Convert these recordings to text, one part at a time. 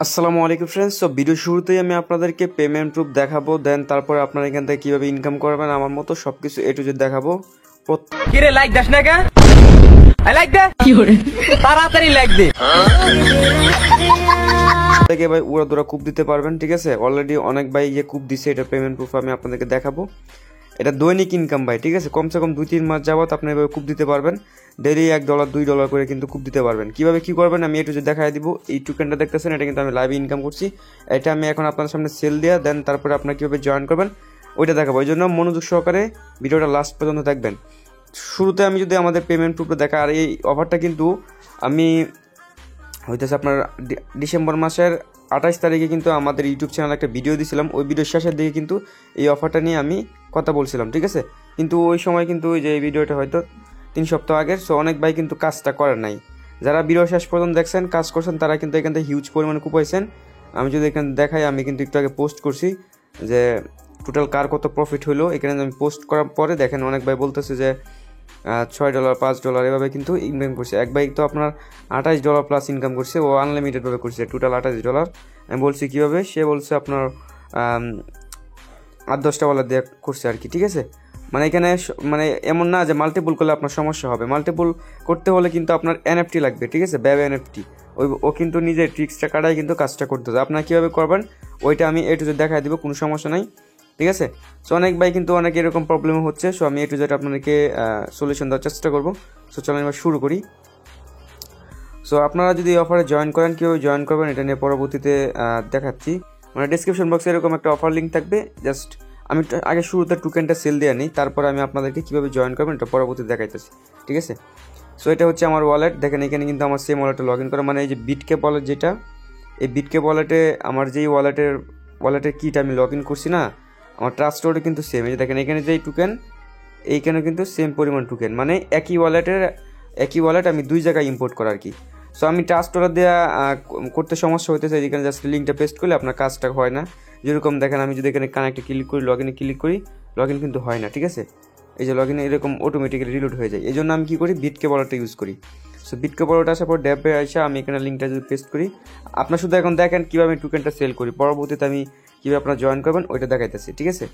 আসসালামু আলাইকুম ফ্রেন্ডস। তো ভিডিও শুরুতেই আমি আপনাদেরকে পেমেন্ট প্রুফ দেখাবো, দেন তারপরে আপনারা এখান থেকে কিভাবে ইনকাম করবেন আমার মতো সবকিছু এ টু জেড দেখাবো। কিরে লাইক দাস না কে? আই লাইক দে কি করে তাড়াতাড়ি লাইক দে থেকে ভাই উড়া দুরা কূপ দিতে পারবেন, ঠিক আছে। অলরেডি অনেক ভাই যে কূপ দিছে, এটা পেমেন্ট প্রুফ আমি আপনাদেরকে দেখাবো। এটা দৈনিক ইনকাম ভাই, ঠিক আছে। কমসে কম 2-3 মাস যাবত আপনি এভাবে কূপ দিতে পারবেন। ডেইলি $1 $2 করে কিন্তু কূপ দিতে পারবেন। কিভাবে কি করবেন আমি একটু দেখাই দিব। এই টোকেনটা দেখতেছেন, এটা কিন্তু আমি লাইভ ইনকাম করছি। এটা আমি এখন আপনাদের সামনে সেল দেয়া, দেন তারপরে আপনারা কিভাবে জয়েন করবেন ওইটা দেখাবো। এই জন্য মনোযোগ সহকারে ভিডিওটা লাস্ট পর্যন্ত দেখবেন। শুরুতে আমি যদি আমাদের পেমেন্ট প্রুফটা দেখা, আর এই অফারটা কিন্তু আমি হইতেছে আপনার ডিসেম্বর মাসের 28 তারিখে কিন্তু আমাদের ইউটিউব চ্যানেলে একটা ভিডিও দিয়েছিলাম। ওই ভিডিওর শেষের দিকে কিন্তু এই অফারটা নিয়ে আমি কথা বলছিলাম, ঠিক আছে। কিন্তু ওই সময় কিন্তু ওই যে এই ভিডিওটা হয়তো 3 সপ্তাহ আগের, সো অনেক ভাই কিন্তু কাজটা করেন নাই। যারা ভিডিও শেষ পর্যন্ত দেখছেন, কাজ করছেন, তারা কিন্তু এখান থেকে হিউজ পরিমাণে কুপাইছেন। আমি যদি এখানে দেখাই, আমি কিন্তু একটু আগে পোস্ট করছি যে টোটাল কার কত প্রফিট হলো। এখানে আমি পোস্ট করার পরে দেখেন অনেক ভাই বলতেছে যে $6 $5 এভাবে কিন্তু ইনকাম করছে। এক বাইক তো আপনার $28 প্লাস ইনকাম করছে, ও আনলিমিটেডভাবে করছে, টোটাল $28। আমি বলছি কীভাবে, সে বলছে আপনার 8-10টা ওয়ালেট দিয়ে করছে আর কি, ঠিক আছে। মানে এখানে মানে এমন না যে মাল্টিপুল করলে আপনার সমস্যা হবে। মাল্টিপুল করতে হলে কিন্তু আপনার এনএফটি লাগবে, ঠিক আছে, ব্যয় এনএফটি। ও কিন্তু নিজের ট্রিক্সটা কাটাই কিন্তু কাজটা করতে হবে। আপনারা কীভাবে করবেন ওইটা আমি এ টু জেড দেখাই দিব, কোনো সমস্যা নাই, ঠিক আছে। সো অনেক ভাই কিন্তু অনেক এরকম প্রবলেম হচ্ছে, সো আমি এ টু জেড আপনাদেরকে সলিউশন দেওয়ার চেষ্টা করবো। সো চলেন এবার শুরু করি। সো আপনারা যদি অফারে জয়েন করেন, কীভাবে জয়েন করবেন এটা নিয়ে পরবর্তীতে দেখাচ্ছি। মানে ডিসক্রিপশন বক্সে এরকম একটা অফার লিঙ্ক থাকবে। জাস্ট আমি আগে শুরুতে টোকেনটা সেল দেওয়া নিই, তারপর আমি আপনাদেরকে কীভাবে জয়েন করবেন এটা পরবর্তীতে দেখাইতেছি, ঠিক আছে। সো এটা হচ্ছে আমার ওয়ালেট। দেখেন এখানে কিন্তু আমার সেম ওয়ালেটে লগ ইন করা, মানে এই যে বিটকে ওয়ালেট যেটা, এই বিটকে ওয়ালেটে আমার যেই ওয়ালেটের কিটা আমি লগ ইন করছি না, আমার ট্রাস্ট ওয়ালেটে কিন্তু সেম। এই যে দেখেন এখানে যেই টোকেন, এইখানেও কিন্তু সেম পরিমাণ টোকেন, মানে একই ওয়ালেট আমি 2 জায়গায় ইম্পোর্ট করা আর কি। সো আমি ট্রাস্ট ওয়ালেট দেওয়া করতে সমস্যা হইতেছে, এখানে জাস্ট লিঙ্কটা পেস্ট করলে আপনার কাজটা হয় না। যেরকম দেখেন আমি যদি এখানে কানেক্টে ক্লিক করি, লগ ইনে ক্লিক করি, লগ ইন কিন্তু হয় না, ঠিক আছে। এই যে লগ ইনে এরকম অটোমেটিক্যালি রিলোড হয়ে যায়। এই জন্য আমি কী করি, বিটকে ওয়ালেটটা ইউজ করি। সো বিটকে ওয়ালেট আসার পর ড্যাপে আসে আমি এখানে লিঙ্কটা যদি পেস্ট করি, আপনার শুধু এখন দেখেন কীভাবে আমি টোকেনটা সেল করি। পরবর্তীতে আমি কীভাবে আপনারা জয়েন করবেন ওইটা দেখাইতেছি, ঠিক আছে।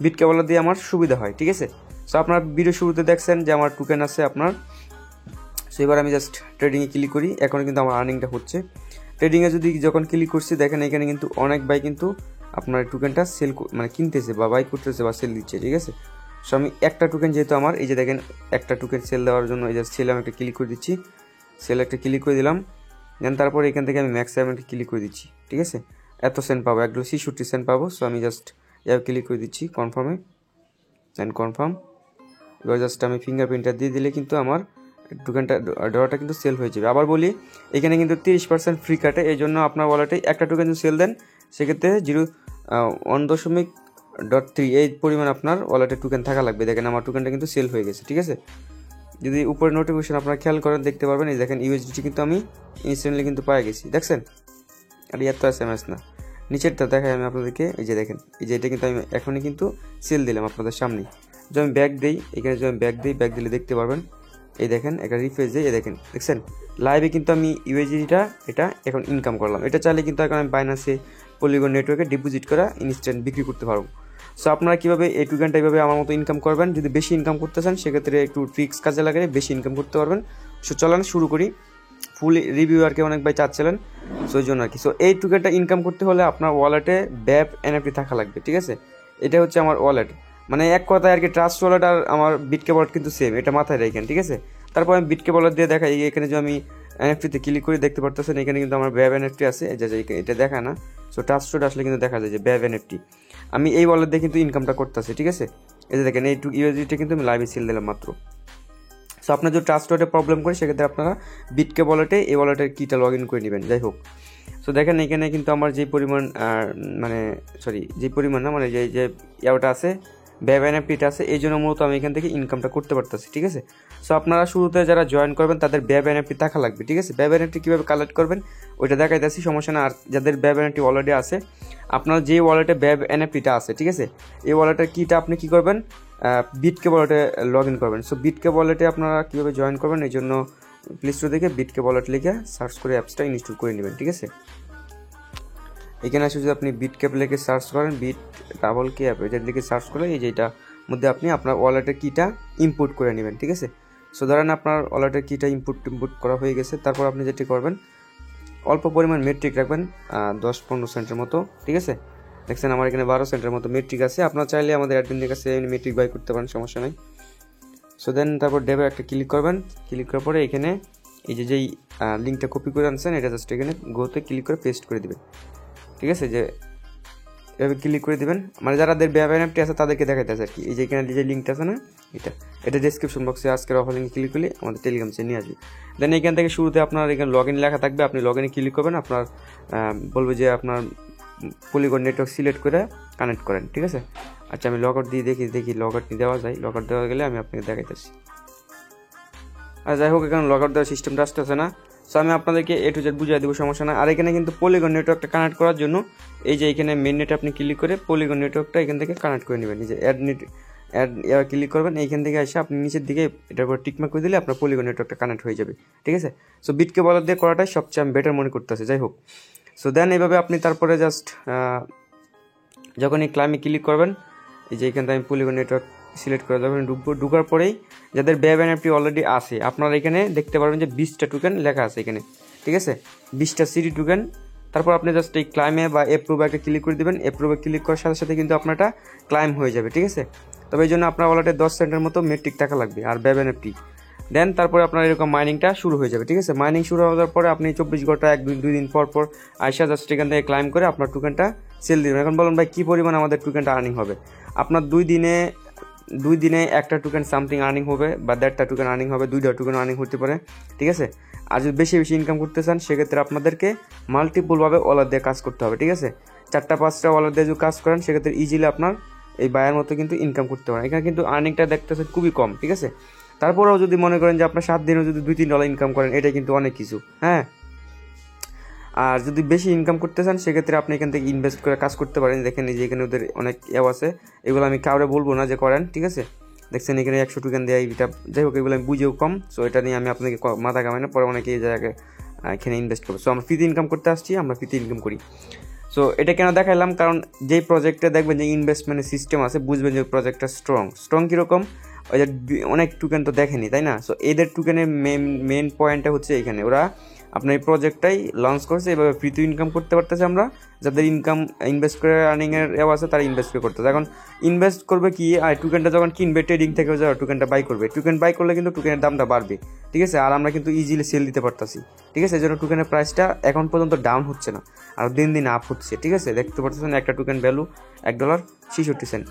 বিটকে ওয়ালেট দিয়ে আমার সুবিধা হয়, ঠিক আছে। সো আপনার ভিডিও শুরুতে দেখছেন যে আমার টোকেন আছে আপনার। সো এবার আমি জাস্ট ট্রেডিংয়ে ক্লিক করি, এখন কিন্তু আমার আর্নিংটা হচ্ছে। ট্রেডিংয়ে যদি যখন ক্লিক করছি, দেখেন এখানে কিন্তু অনেক বাই কিন্তু আপনার টোকেনটা সেল মানে কিনতেছে বা বাই করতেছে বা সেল দিচ্ছে, ঠিক আছে। সো আমি একটা টোকেন যেহেতু আমার, এই যে দেখেন একটা টোকেন সেল দেওয়ার জন্য এই জাস্ট সেল আমি একটা ক্লিক করে দিচ্ছি, সেল একটা ক্লিক করে দিলাম। দেন তারপর এখান থেকে আমি ম্যাক্স একটা ক্লিক করে দিচ্ছি, ঠিক আছে। এত সেন্ট পাবো, 166 সেন্ট পাবো। সো আমি জাস্ট ক্লিক করে দিচ্ছি কনফার্মে, দেন কনফার্ম। এবার জাস্ট আমি ফিঙ্গারপ্রিন্টটা দিয়ে দিলে কিন্তু আমার টোকেনটা ডলারটা কিন্তু সেল হয়ে যাবে। আবার বলি, এখানে কিন্তু 30% ফ্রি কাটে। এই জন্য আপনার ওয়ালেটে একটা টোকেন যদি সেল দেন, সেক্ষেত্রে 1.3 এই পরিমাণ আপনার ওয়ালেটে টোকেন থাকা লাগবে। দেখেন আমার টোকেনটা কিন্তু সেল হয়ে গেছে, ঠিক আছে। যদি উপরে নোটিফিকেশন আপনারা খেয়াল করেন দেখতে পারবেন, এই দেখেন ইউএসডিটি কিন্তু আমি ইনস্ট্যান্টলি কিন্তু পেয়ে গেছি, দেখছেন। আর এত SMS না, নিচেরটা দেখাই আমি আপনাদেরকে। এই যে দেখেন, এই যে এটা কিন্তু আমি এখনই কিন্তু সেল দিলাম আপনাদের সামনেই। যদি আমি ব্যাক দিই, এখানে যদি আমি ব্যাক দিলে দেখতে পারবেন, এই দেখেন একটা রিফ্রেশ দিই, এই দেখেন দেখছেন লাইভে কিন্তু আমি ইউএসডিটা এটা এখন ইনকাম করলাম। এটা চাইলে কিন্তু এখন আমি বাইন্যান্সে, পলিগন নেটওয়ার্কে ডিপোজিট করা ইনস্ট্যান্ট বিক্রি করতে পারবো। সো আপনারা কীভাবে এই টোকেনটা এইভাবে আমার মতো ইনকাম করবেন, যদি বেশি ইনকাম করতে চান সেক্ষেত্রে একটু ট্রিক্স কাজে লাগালে বেশি ইনকাম করতে পারবেন। সো চলেন শুরু করি। ফুল রিভিউ আর কি অনেক ভাই চাচ্ছিলেন, সো ওই জন্য আর কি। সো এই টোকেনটা ইনকাম করতে হলে আপনার ওয়ালেটে ব্যাপ এনএফটি থাকা লাগবে, ঠিক আছে। এটা হচ্ছে আমার ওয়ালেট, মানে এক কথায় আর কি ট্রাস্ট ওয়ালেট আর আমার বিটকে ওয়ালেট কিন্তু সেম, এটা মাথায় রাখেন, ঠিক আছে। তারপর আমি বিটকে ওয়ালেট দিয়ে দেখাই, এখানে যে আমি এনএফটিতে ক্লিক করে দেখতে পারতেছেন, এখানে কিন্তু আমার ব্যাব এনএফটি আছে, এটা দেখা না। সো ট্রাস্ট ওয়ালেট আসলে কিন্তু দেখা যায় যে ব্যাব এনএফটি আমি এই ওয়ালেট দিয়ে কিন্তু ইনকামটা করতেছি, ঠিক আছে। এই যে দেখেন এই ইউএসডিটা কিন্তু আমি লাইভে সেল দিলাম মাত্র। সো আপনার যদি ট্রাস্ট ওয়ালেটে প্রবলেম করে, সেক্ষেত্রে আপনারা বিটকে ওয়ালেটে এই ওয়ালেটের কিটা লগ ইন করে নেবেন, যাই হোক। সো দেখেন এখানে কিন্তু আমার যে পরিমাণ না, মানে যে ইয়াটা আছে, ব্যাব এনএফটিটা আছে, এই জন্য মূলত আমি এখান থেকে ইনকামটা করতে পারতেছি, ঠিক আছে। সো আপনারা শুরুতে যারা জয়েন করবেন তাদের ব্যাব এনএফটি থাকা লাগবে, ঠিক আছে। ব্যাব এনএফটি কীভাবে কালেক্ট করবেন ওইটা দেখাইতেছি, সমস্যা না। আর যাদের ব্যাব এনএফটি অলরেডি আছে, আপনার যে ওয়ালেটে ব্যাব এনএফটিটা আছে, ঠিক আছে, এই ওয়ালেটের কিটা আপনি কী করবেন, বিটকে ওয়ালেটে লগ ইন করবেন। সো বিটকে ওয়ালেটে আপনারা কীভাবে জয়েন করবেন, এই জন্য প্লে স্টোর থেকে বিটকে ওয়ালেট লিখে সার্চ করে অ্যাপসটা ইনস্টল করে নেবেন, ঠিক আছে। এখানে আসলে যদি আপনি বিট ক্যাপ লিখে সার্চ করেন, বিট ডাবল ক্যাপ এটা লিখে সার্চ করলে এই যে এটার মধ্যে আপনি আপনার ওয়ালেটের কিটা ইনপুট করে নেবেন, ঠিক আছে। সো ধরেন আপনার ওয়ালেটের কিটা ইনপুট করা হয়ে গেছে। তারপর আপনি যেটি করবেন, অল্প পরিমাণ মেট্রিক রাখবেন, 10-15 সেন্টের মতো, ঠিক আছে। দেখছেন আমার এখানে 12 সেন্টের মতো মেট্রিক আছে। আপনারা চাইলে আমাদের অ্যাডমিনের কাছে মেট্রিক বাই করতে পারেন, সমস্যা নেই। সো দেন তারপর ডেবে একটা ক্লিক করবেন। ক্লিক করার পরে এখানে এই যেই লিঙ্কটা কপি করে আনছেন এটা জাস্ট এখানে গোতে ক্লিক করে পেস্ট করে দিবেন, ঠিক আছে। যে এভাবে ক্লিক করে দিবেন, মানে যাদের ব্যাব এনএফটি আছে তাদেরকে দেখাইতেছে আর কি। এই যে এখানে যে লিঙ্কটা আছে না, এটা ডেসক্রিপশন বক্সে আজকের অফার লিঙ্কে ক্লিক করলে আমাদের টেলিগ্রাম চ্যানেলে নিয়ে আসবে। দেন এখান থেকে শুরুতে আপনার এখানে লগ ইন লেখা থাকবে, আপনি লগ ইনে ক্লিক করবেন। আপনার বলবে যে আপনার পলিগন নেটওয়ার্ক সিলেক্ট করে কানেক্ট করেন, ঠিক আছে। আচ্ছা আমি লগ আউট দিয়ে দেখি লগ আউট দেওয়া যায়। লগ আউট দেওয়া গেলে আমি আপনাকে দেখাইতেছি। আর যাই হোক এখানে লগ আউট দেওয়ার সিস্টেমটা আসতেছে না। সো আমি আপনাদেরকে A to Z বুঝিয়ে দেবো, সমস্যা না। আর এখানে কিন্তু পলিগন নেটওয়ার্কটা কানেক্ট করার জন্য এই যে এখানে মেন নেটে আপনি ক্লিক করে পলিগন নেটওয়ার্কটা এখান থেকে কানেক্ট করে নেবেন। এই যে অ্যাড ক্লিক করবেন, এইখান থেকে এসে আপনি নিচের দিকে এটার উপর টিকমার্ক করে দিলে আপনার পলিগন নেটওয়ার্কটা কানেক্ট হয়ে যাবে, ঠিক আছে। সো বিটকে বলার দিয়ে করাটাই সবচেয়ে আমি বেটার মনে করতেছি। যাই হোক, সো দেন এইভাবে আপনি তারপরে জাস্ট যখন এই ক্লাইমে ক্লিক করবেন, এই যে এখান থেকে আমি পলিগন নেটওয়ার্ক সিলেক্ট করে যখন ঢুকার পরেই যাদের ব্যাব এনএফটি অলরেডি আছে আপনারা এখানে দেখতে পারবেন যে 20টা টোকেন লেখা আছে এখানে, ঠিক আছে, 20টা সিডি টোকেন। তারপর আপনি জাস্ট এই ক্লাইমে বা অ্যাপ্রুভে একটা ক্লিক করে দেবেন। অ্যাপ্রুভে ক্লিক করার সাথে সাথে কিন্তু আপনারটা ক্লাইম হয়ে যাবে, ঠিক আছে। তবে এই জন্য আপনার ওয়ালেটে 10 সেন্টের মতো মেট্রিক টাকা লাগবে আর ব্যাব এনএফটি। দেন তারপরে আপনার এরকম মাইনিংটা শুরু হয়ে যাবে, ঠিক আছে। মাইনিং শুরু হওয়ার পরে আপনি 24 ঘন্টা 1-2 দিন পর পর আইসা জাস্ট এখান থেকে ক্লাইম করে আপনার টোকেনটা সেল দিবেন। এখন বলুন ভাই কী পরিমাণ আমাদের টোকেনটা আর্নিং হবে। আপনার 2 দিনে একটা টোকেন সামথিং আর্নিং হবে বা 1.5টা টোকেন আর্নিং হবে, 2টা টোকেন আর্নিং হতে পারে, ঠিক আছে। আর যদি বেশি ইনকাম করতে চান সেক্ষেত্রে আপনাদেরকে মাল্টিপলভাবে ওয়ালেট দিয়ে কাজ করতে হবে, ঠিক আছে। 4টা-5টা ওয়ালেট দিয়ে যদি কাজ করেন সেক্ষেত্রে ইজিলি আপনার এই বায়ের মতো কিন্তু ইনকাম করতে পারেন। এখানে কিন্তু আর্নিংটা দেখতেছেন খুবই কম, ঠিক আছে। তারপরেও যদি মনে করেন যে আপনার 7 দিনেও যদি $2-3 ইনকাম করেন এটা কিন্তু অনেক কিছু, হ্যাঁ। আর যদি বেশি ইনকাম করতে চান সেক্ষেত্রে আপনি এখান থেকে ইনভেস্ট করে কাজ করতে পারেন। দেখেন এই যে এখানে ওদের অনেক অ্যাপ আছে, এগুলো আমি কাউরে বলবো না যে করেন, ঠিক আছে। দেখছেন এখানে 100 টোকেন দেয় এটা, যাই হোক এগুলো আমি বুঝেও কম। সো এটা নিয়ে আমি আপনাকে মাথা কামাই না, পরে অনেকে এই জায়গায় এখানে ইনভেস্ট করবো। সো আমরা ফ্রিতে ইনকাম করতে আসছি, আমরা ফ্রিতে ইনকাম করি। সো এটা কেন দেখাইলাম, কারণ যেই প্রজেক্টে দেখবেন যে ইনভেস্টমেন্টের সিস্টেম আছে বুঝবেন যে প্রজেক্টটা স্ট্রং কীরকম। ওই যে অনেক টোকেন তো দেখেনি, তাই না। সো এদের টোকেনের মেন পয়েন্টটা হচ্ছে এখানে ওরা আপনার এই প্রজেক্টটাই লঞ্চ করছে, এভাবে ফ্রিতে ইনকাম করতে পারতেছে। আমরা যাদের ইনভেস্ট করে আর্নিংয়ের এও আছে তারা ইনভেস্ট করে করতেছে। এখন ইনভেস্ট করবে কি, আর টোকেনটা যখন কিনবে ট্রেডিং থেকে যাওয়া টোকেনটা বাই করবে, টোকেন বাই করলে কিন্তু টোকেনের দামটা বাড়বে, ঠিক আছে। আর আমরা কিন্তু ইজিলি সেল দিতে পারতেছি, ঠিক আছে। এই জন্য টোকেনের প্রাইসটা এখন পর্যন্ত ডাউন হচ্ছে না, আর দিন দিন আপ হচ্ছে, ঠিক আছে। দেখতে পাচ্ছেন একটা টোকেন ভ্যালু $1.66।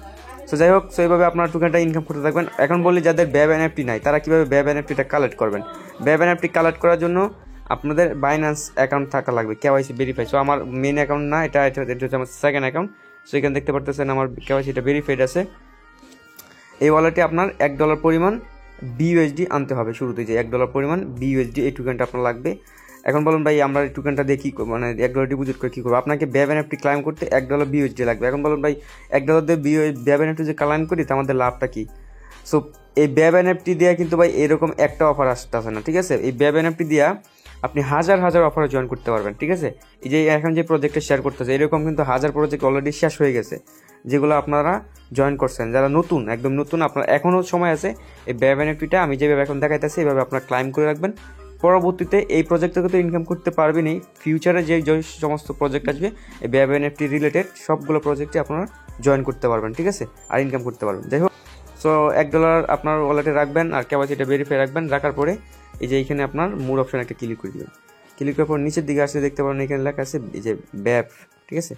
সো যাই হোক, সো এইভাবে আপনার টোকেনটা ইনকাম করতে থাকবেন। এখন বলি যাদের ব্যাব এনএফটি নাই তারা কীভাবে ব্যাব এনএফটিটা কালেক্ট করবেন। ব্যাব এনএফটি কালেক্ট করার জন্য আপনাদের বাইন্যান্স অ্যাকাউন্ট থাকা লাগবে, কেওয়াইসি ভেরিফাই। সো আমার মেন অ্যাকাউন্ট না, এটা হচ্ছে আমার সেকেন্ড অ্যাকাউন্ট। সো এখানে দেখতে পারতেছেন আমার কেওয়াইসিটা ভেরিফাইড আছে। এই ওয়ালেটে আপনার $1 পরিমাণ BUSD আনতে হবে শুরুতে, যে $1 পরিমাণ BUSD এই টোকেনটা আপনার লাগবে। এখন বলুন ভাই আমরা এই টোকেনটা দিয়ে কী মানে $1 ডিপোজিট করে কী করবো। আপনাকে ব্যাব এনএফটি ক্লাইম করতে $1 BUSD লাগবে। এখন বলুন ভাই $1 দিয়ে ব্যাব এনএফটি যে ক্লাইম করি তা আমাদের লাভটা কী। সো এই ব্যাব এনএফটি দেওয়া কিন্তু ভাই এরকম একটা অফার আসতেছে না, ঠিক আছে। এই ব্যাব এনএফটি দেওয়া আপনি হাজার অফারে জয়েন করতে পারবেন, ঠিক আছে। এই যে এখন যে প্রজেক্টে শেয়ার করতেছে এরকম কিন্তু 1000 প্রজেক্ট অলরেডি শেষ হয়ে গেছে, যেগুলো আপনারা জয়েন করছেন। যারা নতুন, একদম নতুন, আপনার এখনও সময় আছে। এই ব্যাব এনএফটিটা আমি যেভাবে এখন দেখাইতেছি এইভাবে আপনারা ক্লাইম করে রাখবেন। পরবর্তীতে এই প্রজেক্ট থেকে তো ইনকাম করতে পারবেনই, ফিউচারে যে সমস্ত প্রজেক্ট আসবে এই ব্যাব এনএফটি রিলেটেড সবগুলো প্রজেক্টে আপনারা জয়েন করতে পারবেন, ঠিক আছে, আর ইনকাম করতে পারবেন। যাই হোক, সো $1 আপনার ওয়ালেটে রাখবেন আর কেওয়াইসিটা ভেরিফাই রাখবেন। রাখার পরে এই যে এইখানে আপনার মোর অপশন একটা ক্লিক করে দেবেন। ক্লিক করার পর নিচের দিকে আসলে দেখতে পারেন এখানে লেখা আছে এই যে ব্যাব, ঠিক আছে।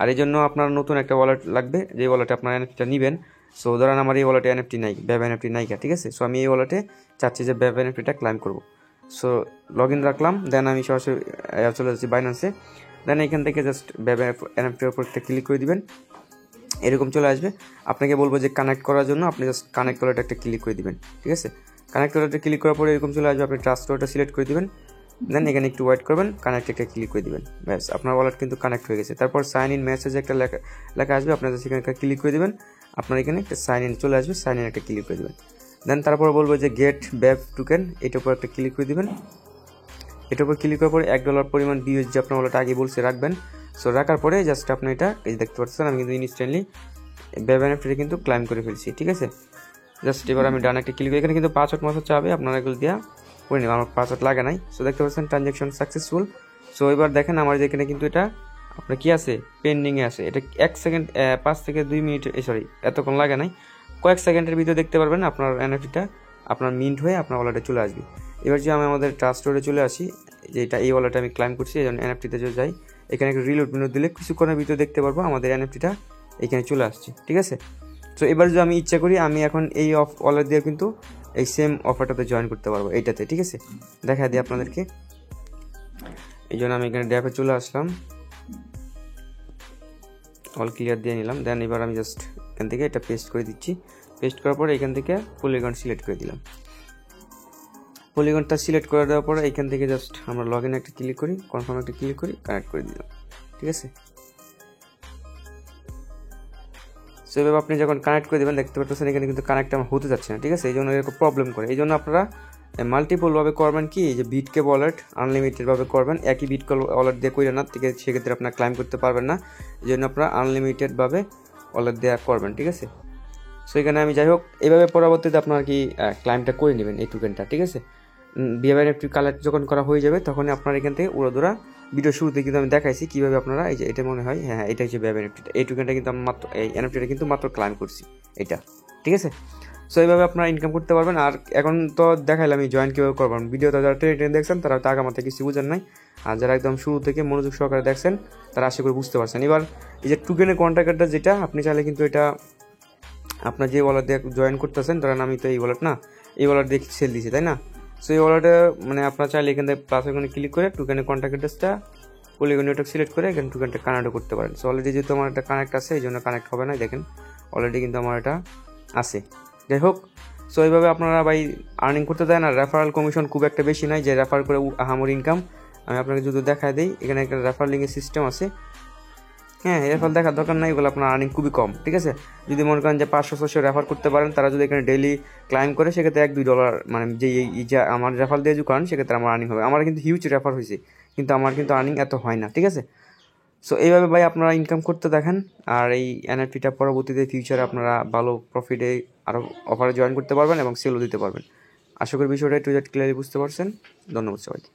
আর এই জন্য আপনার নতুন একটা ওয়ালেট লাগবে, যে ওয়ালেটে আপনার এনএফটিটা নেবেন। সো ধরেন আমার এই ওয়ালেটে এনএফটি নাই, ব্যাব এনএফটি নাইকা, ঠিক আছে। সো আমি এই ওয়ালেটে চাচ্ছি যে ব্যাব এনএফটিটা ক্লাইম করবো। সো লগ ইন রাখলাম, দেন আমি সরাসরি চলে যাচ্ছি বাইন্যান্সে। দেন এখান থেকে জাস্ট ব্যাব এনএফটির উপর একটা ক্লিক করে দিবেন, এরকম চলে আসবে। আপনাকে বলবো যে কানেক্ট করার জন্য আপনি জাস্ট কানেক্ট ওয়ালেটে একটা ক্লিক করে দিবেন, ঠিক আছে। কানেক্ট ওয়ালেটে ক্লিক করার পরে এরকম চলে আসবে, আপনি ট্রাস্ট ওয়ালেটটা সিলেক্ট করে দিবেন। দেন এখানে একটু ওয়েট করবেন, কানেক্ট একটা ক্লিক করে দিবেন, ব্যাস আপনার ওয়ালেট কিন্তু কানেক্ট হয়ে গেছে। তারপর সাইন ইন মেসেজ একটা লেখা আসবে, আপনার সেখানে একটা ক্লিক করে দিবেন। আপনার এখানে একটা সাইন ইন চলে আসবে, সাইন ইন একটা ক্লিক করে দিবেন। দেন তারপর বলবো যে গেট ব্যাব টোকেন, এটার উপর একটা ক্লিক করে দিবেন। এটার উপর ক্লিক করার পরে $1 পরিমাণ BUSD আপনার ওয়ালেটে আগে বলছে রাখবেন। সো রাখার পরে জাস্ট আপনি এটা এই দেখতে পাচ্ছেন আমি কিন্তু ইনস্ট্যান্টলি ব্যাব এনএফটিটা কিন্তু ক্লাইম করে ফেলছি, ঠিক আছে। জাস্ট এবার আমি ডান একটা ক্লিক করি, এখানে কিন্তু পাসওয়ার্ড মাসওয়ার্ড চাবে, আপনারা এগুলো দিয়া করে নেবেন, আমার পাসওয়ার্ড লাগে নাই। সো দেখতে পাচ্ছেন ট্রানজ্যাকশন সাকসেসফুল। সো এবার দেখেন আমার যেখানে কিন্তু এটা আপনার কি আছে, পেন্ডিংয়ে আছে। এটা 1 সেকেন্ড 5 থেকে 2 মিনিট সরি এতক্ষণ লাগে নাই, কয়েক সেকেন্ডের ভিতরে দেখতে পারবেন আপনার এনএফটিটা আপনার মিন্ট হয়ে আপনার ওয়ালেটে চলে আসবে। এবার যে আমি আমাদের ট্রাস্ট স্টোরে চলে আসি, যে এটা এই ওয়ালেটে আমি ক্লাইম করছি, এই জন্য এনএফটিতে যদি যাই এখানে একটা রিলোড মেনু দিলে কিছুক্ষণের ভিতরে দেখতে পারবো আমাদের এনএফটিটা এখানে চলে আসছে, ঠিক আছে। সো এবার যদি আমি ইচ্ছা করি আমি এখন এই ওয়ালেট দিয়ে কিন্তু এই সেম অফারটাতে জয়েন করতে পারবো এইটাতে, ঠিক আছে। দেখা দিই আপনাদেরকে, এই জন্য আমি এখানে ড্যাপে চলে আসলাম, অল ক্লিয়ার দিয়ে নিলাম। দেন এবার আমি জাস্ট এখান থেকে এটা পেস্ট করে দিচ্ছি। পেস্ট করার পরে এখান থেকে পলিগন সিলেক্ট করে দিলাম। পলিগনটা সিলেক্ট করে দেওয়ার পরে এখান থেকে জাস্ট আমরা লগ ইন একটা ক্লিক করি, কনফার্ম একটা ক্লিক করি, কানেক্ট করে দিলাম, ঠিক আছে। সো এভাবে আপনি যখন কানেক্ট করে দেবেন দেখতে পাচ্ছেন এখানে কিন্তু কানেক্ট আমার হতে যাচ্ছে না, ঠিক আছে। এই জন্য এরকম প্রবলেম করে। এই জন্য আপনারা মাল্টিপলভাবে করবেন, কি যে বিটকে ওয়ালেট আনলিমিটেডভাবে করবেন, একই বিটকে ওয়ালেট দিয়ে করে না, ঠিক আছে, সেক্ষেত্রে আপনার ক্লাইম করতে পারবেন না। এই জন্য আপনারা আনলিমিটেডভাবে ওয়ালেট দেওয়া করবেন, ঠিক আছে। সো এখানে আমি যাই হোক এইভাবে পরবর্তীতে আপনার কি ক্লাইমটা করে নেবেন এই টোকেনটা, ঠিক আছে। বিএনএফটি কালেক্ট যখন করা হয়ে যাবে তখন আপনার এখান থেকে উড়োদুরা ভিডিও শুরুতে কিন্তু আমি দেখাইছি কীভাবে আপনারা এই যে এটা মনে হয়, হ্যাঁ এটা হচ্ছে বিএনএফটিটা, এই টোকেনটা কিন্তু আমি মাত্র এই এনএফটিটা কিন্তু মাত্র ক্লাইম করছি এটা, ঠিক আছে। সো এইভাবে আপনারা ইনকাম করতে পারবেন। আর এখন তো দেখাইলাম আমি জয়েন কীভাবে করবেন, ভিডিওটা যারা ট্রেন দেখছেন তারা তো আগামাতে কিছু বুঝেন নাই, আর যারা একদম শুরু থেকে মনোযোগ সহকারে দেখছেন তারা আশা করে বুঝতে পারছেন। এবার এই যে টোকেনের কন্ট্রাক্টটা যেটা আপনি চাইলে কিন্তু এটা আপনার যে ওয়ালেট দিয়ে জয়েন করতেছেন, ধরেন আমি তো এই ওয়ালেট না, এই ওয়ালেট দিয়ে সেল দিছি, তাই না। সো এই ওয়ালেটে মানে আপনার চাইলে এখান থেকে প্লাস এখানে ক্লিক করে টোকেনের কন্ট্যাক্ট অ্যাড্রেসটা পলিগন নেটওয়ার্ক সিলেক্ট করে এখানে টোকেনটা কানেক্টও করতে পারেন। সো অলরেডি যেহেতু আমার একটা কানেক্ট আছে এই জন্য কানেক্ট হবে না, দেখেন অলরেডি কিন্তু আমার এটা আছে। যাই হোক, সো এইভাবে আপনারা ভাই আর্নিং করতে দেন। আর রেফারেল কমিশন খুব একটা বেশি নাই যে রেফার করে আহামর ইনকাম। আমি আপনাকে যদি দেখায় দিই, এখানে একটা রেফার লিঙ্কের সিস্টেম আছে, হ্যাঁ রেফার দেখার দরকার নাই, এগুলো আপনার আর্নিং খুবই কম, ঠিক আছে। যদি মনে করেন যে 500-600 রেফার করতে পারেন, তারা যদি এখানে ডেইলি ক্লাইম করে সেক্ষেত্রে $1-2 মানে যে এই যে আমার রেফার দিয়ে যদি করেন সেক্ষেত্রে আমার আর্নিং হবে। আমার কিন্তু হিউজ রেফার হয়েছে কিন্তু আমার কিন্তু আর্নিং এত হয় না, ঠিক আছে। সো এইভাবে ভাই আপনারা ইনকাম করতে দেখেন। আর এই এনএফটিটা পরবর্তীতে ফিউচারে আপনারা ভালো প্রফিটে আরও অফারে জয়েন করতে পারবেন এবং সেলও দিতে পারবেন। আশা করি বিষয়টা একটু ক্লিয়ারলি বুঝতে পারছেন। ধন্যবাদ সবাইকে।